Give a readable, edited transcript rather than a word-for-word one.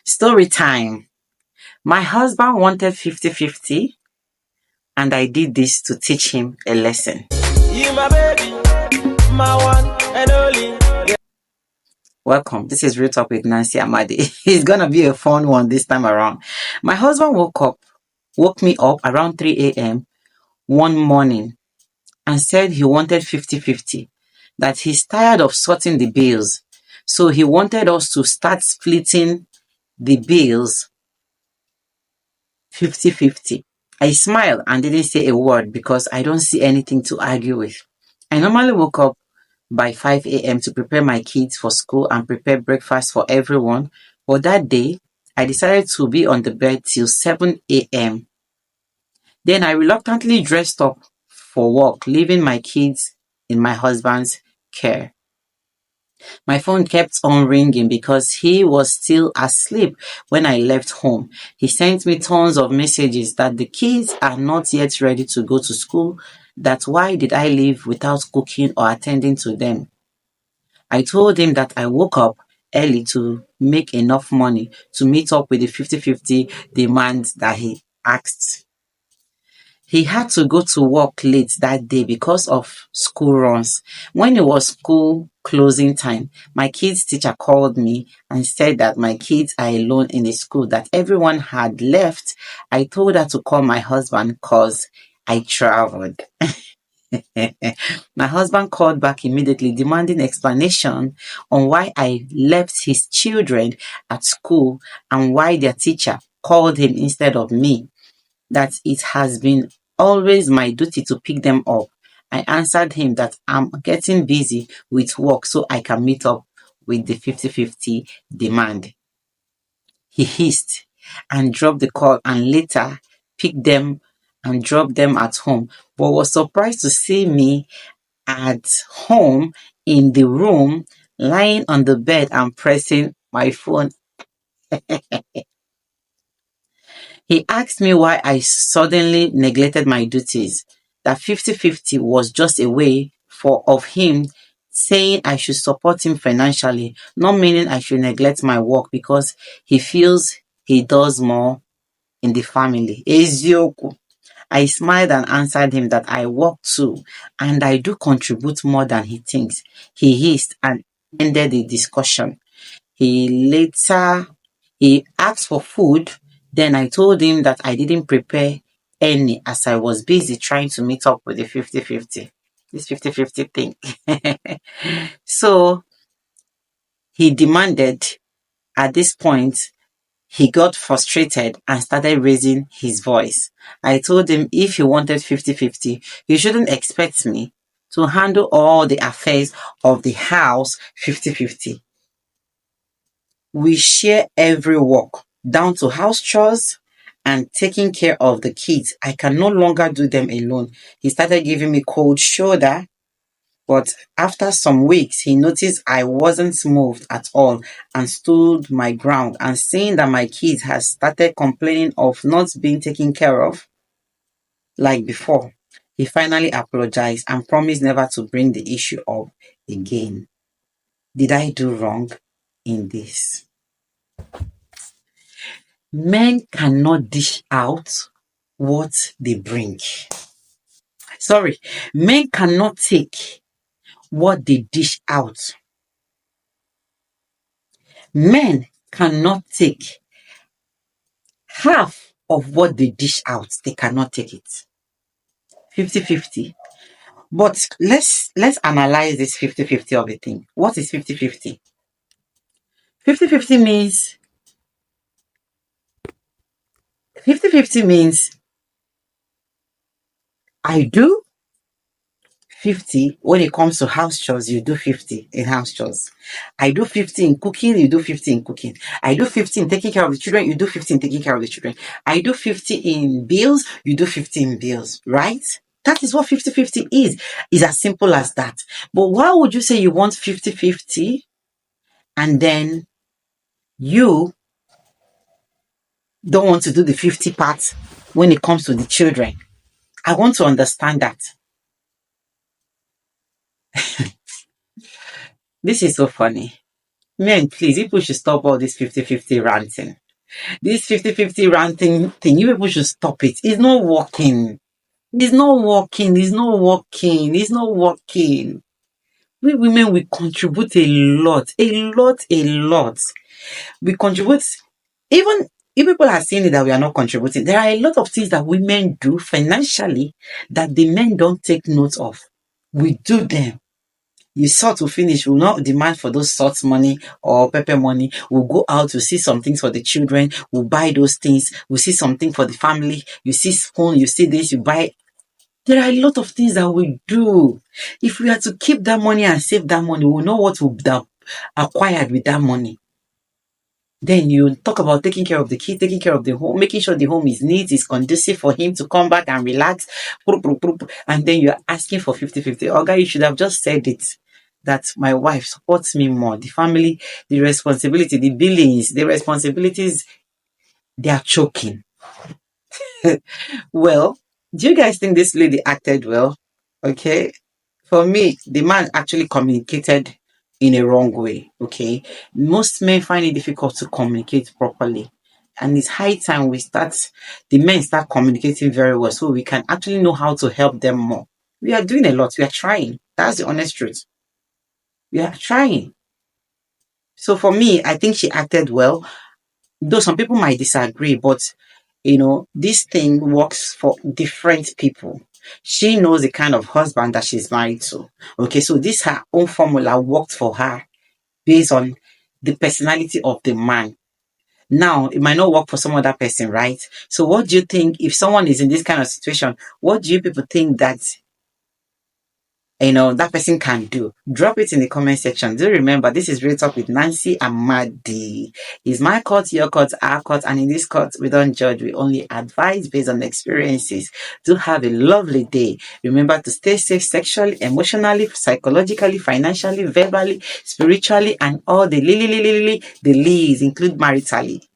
Story time. My husband wanted 50-50, and I did this to teach him a lesson. You my baby, my one and only. Welcome. This is Real Talk with Nancy Amadi. It's gonna be a fun one this time around. My husband woke me up around 3 a.m. one morning and said he wanted 50-50, that he's tired of sorting the bills. So he wanted us to start splitting the bills 50-50. I smiled and didn't say a word because I don't see anything to argue with. I normally woke up by 5 a.m. to prepare my kids for school and prepare breakfast for everyone. But that day, I decided to be on the bed till 7 a.m. Then I reluctantly dressed up for work, leaving my kids in my husband's care. My phone kept on ringing because he was still asleep when I left home. He sent me tons of messages that the kids are not yet ready to go to school, that why did I leave without cooking or attending to them. I told him that I woke up early to make enough money to meet up with the 50-50 demand that he asked. He had to go to work late that day because of school runs. When it was school closing time, my kids' teacher called me and said that my kids are alone in the school, that everyone had left. I told her to call my husband because I traveled. My husband called back immediately, demanding explanation on why I left his children at school and why their teacher called him instead of me, that it has been always my duty to pick them up. I answered him that I'm getting busy with work so I can meet up with the 50-50 demand. He hissed and dropped the call and later picked them and dropped them at home, but was surprised to see me at home in the room, lying on the bed and pressing my phone. He asked me why I suddenly neglected my duties, that 50-50 was just a way of him saying I should support him financially, not meaning I should neglect my work because he feels he does more in the family. Ezioku. I smiled and answered him that I work too, and I do contribute more than he thinks. He hissed and ended the discussion. He asked for food. Then I told him that I didn't prepare any as I was busy trying to meet up with the 50-50. This 50-50 thing. So he demanded. At this point, he got frustrated and started raising his voice. I told him if he wanted 50-50, he shouldn't expect me to handle all the affairs of the house 50-50. We share every work, down to house chores and taking care of the kids. I can no longer do them alone. He started giving me cold shoulder, but after some weeks, he noticed I wasn't moved at all and stood my ground, and seeing that my kids had started complaining of not being taken care of like before, he finally apologized and promised never to bring the issue up again. Did I do wrong in this? Men cannot dish out what they bring. Sorry, men cannot take what they dish out. Men cannot take half of what they dish out. They cannot take it. 50-50. But let's analyze this 50-50 of a thing. What is 50-50? 50-50 means 50-50 means I do 50 when it comes to house chores, you do 50 in house chores. I do 50 in cooking, you do 50 in cooking. I do 50 in taking care of the children, you do 50 in taking care of the children. I do 50 in bills, you do 50 in bills, right? That is what 50-50 is. It's as simple as that. But why would you say you want 50-50 and then you don't want to do the 50 part when it comes to the children? I want to understand that. This is so funny. Men, please, people should stop all this 50-50 ranting. This 50-50 ranting thing, you people should stop it. It's not working. It's not working. It's not working. It's not working. We women, we contribute a lot, a lot, a lot. We contribute, even if people are saying that we are not contributing, there are a lot of things that women do financially that the men don't take note of. We do them. You sort to finish, will not demand for those sort money or pepper money. We'll go out to see some things for the children. We'll buy those things. We'll see something for the family. You see spoon, you see this, you buy. There are a lot of things that we do. If we are to keep that money and save that money, we'll know what we've acquired with that money. Then you talk about taking care of the kid, taking care of the home, making sure the home is neat, is conducive for him to come back and relax. And then you're asking for 50-50. Oga, you should have just said it. That my wife supports me more. The family, the responsibility, the billings, the responsibilities, they are choking. Well, do you guys think this lady acted well? Okay. For me, the man actually communicated in a wrong way. Okay. Most men find it difficult to communicate properly. And it's high time the men start communicating very well so we can actually know how to help them more. We are doing a lot. We are trying. That's the honest truth. We are trying. So for me, I think she acted well. Though some people might disagree, but this thing works for different people. She knows the kind of husband that she's married to. Okay, so this her own formula worked for her based on the personality of the man. Now, it might not work for some other person, right? So what do you think if someone is in this kind of situation? What do you people think that that person can do? Drop it in the comment section. Do remember, this is Real Talk with Nancy Amadi. It's my court, your court, our court, and in this court, we don't judge, we only advise based on experiences. Do have a lovely day. Remember to stay safe sexually, emotionally, psychologically, financially, verbally, spiritually, and all the lees, include maritally.